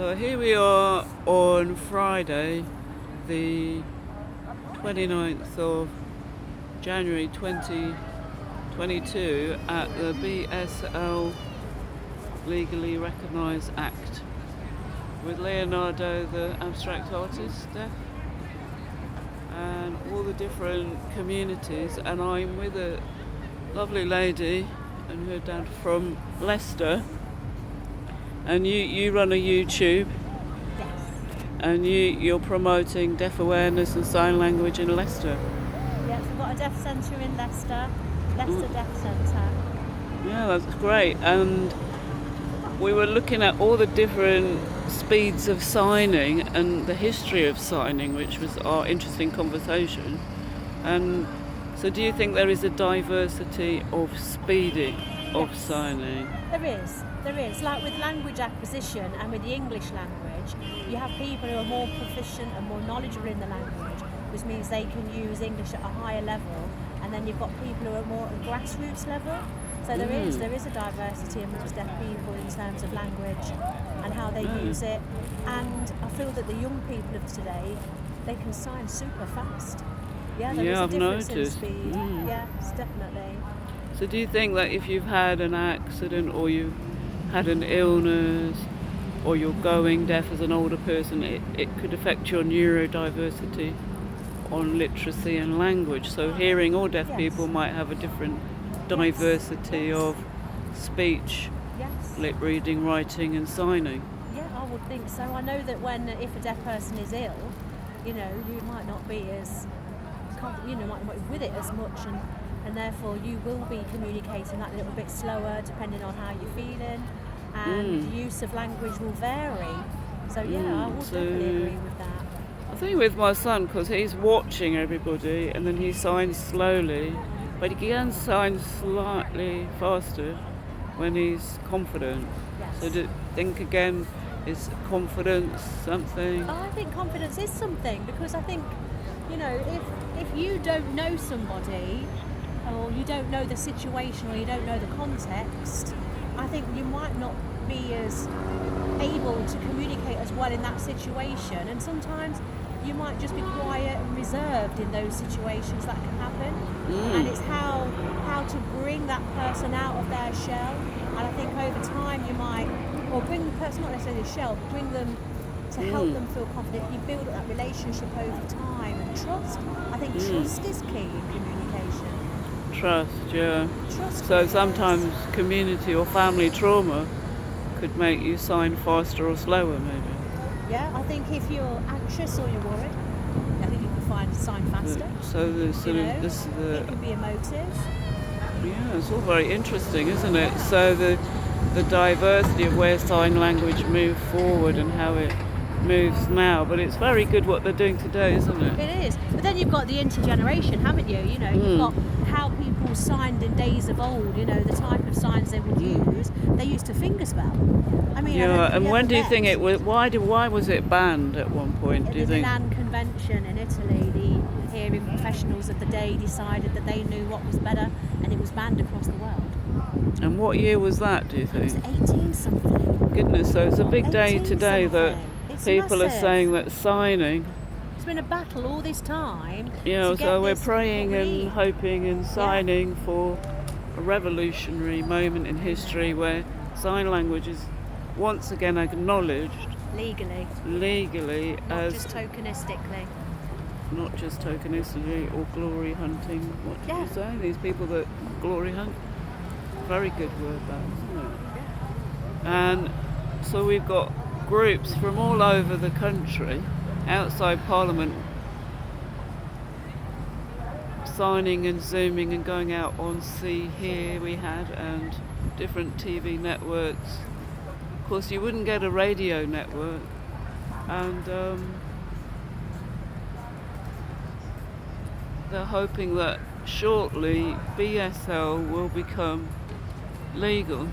So here we are on Friday, the 29th of January 2022 at the BSL Legally Recognised Act with Leonardo, the abstract artist, deaf, and all the different communities. And I'm with a lovely lady, and we're down from Leicester. And you run a YouTube. Yes. And you're promoting deaf awareness and sign language in Leicester. Yes, we've got a deaf centre in Leicester Deaf Centre. Yeah, that's great. And we were looking at all the different speeds of signing and the history of signing, which was our interesting conversation. And so do you think there is a diversity of speeding of signing? There is. Like with language acquisition and with the English language, you have people who are more proficient and more knowledgeable in the language, which means they can use English at a higher level. And then you've got people who are more at grassroots level. So there is a diversity amongst deaf people in terms of language and how they use it. And I feel that the young people of today, they can sign super fast. Yeah, there is a I've difference noticed. in speed. Yes, definitely. So do you think that if you've had an accident or you've had an illness or you're going deaf as an older person, it could affect your neurodiversity on literacy and language? So hearing or deaf people might have a different diversity of speech, lip reading, writing and signing. Yeah, I would think so. I know that if a deaf person is ill, you might not be as, might not be with it as much, and therefore you will be communicating that a little bit slower depending on how you're feeling, and the use of language will vary. So I would definitely agree with that. I think with my son, because he's watching everybody and then he signs slowly, but he can sign slightly faster when he's confident. Yes. So do you think again, is confidence something? I think confidence is something, because I think, if you don't know somebody, or you don't know the situation, or you don't know the context, I think you might not be as able to communicate as well in that situation. And sometimes you might just be quiet and reserved in those situations. That can happen. And it's how to bring that person out of their shell. And I think over time you might, or bring the person, not necessarily the shell, but bring them to help them feel confident. You build up that relationship over time, and trust. I think trust is key in communication. Trust, yeah. Trust. So sometimes community or family trauma could make you sign faster or slower, maybe. Yeah, I think if you're anxious or you're worried, I think you can sign faster. So there's sort of this. It can be emotive. Yeah, it's all very interesting, isn't it? So the diversity of where sign language moved forward and how it moves now, but it's very good what they're doing today, isn't it? It is. But then you've got the intergeneration, haven't you? You've got how people signed in days of old, the type of signs they would use. They used to fingerspell. I mean, and when do you think it was, why was it banned at one point, do you think? The Milan Convention in Italy, the hearing professionals of the day decided that they knew what was better, and it was banned across the world. And what year was that, do you think? It was 18 something. Goodness, so it's a big day today that people are saying that signing. It's been a battle all this time. So we're praying and hoping and signing for a revolutionary moment in history where sign language is once again acknowledged legally not just tokenistically. Not just tokenistically or glory hunting. What did you say? These people that glory hunt? Very good word, that, isn't it? And so we've got groups from all over the country outside Parliament signing and zooming and going out on See Here we had, and different TV networks. Of course you wouldn't get a radio network, and they're hoping that shortly BSL will become legal.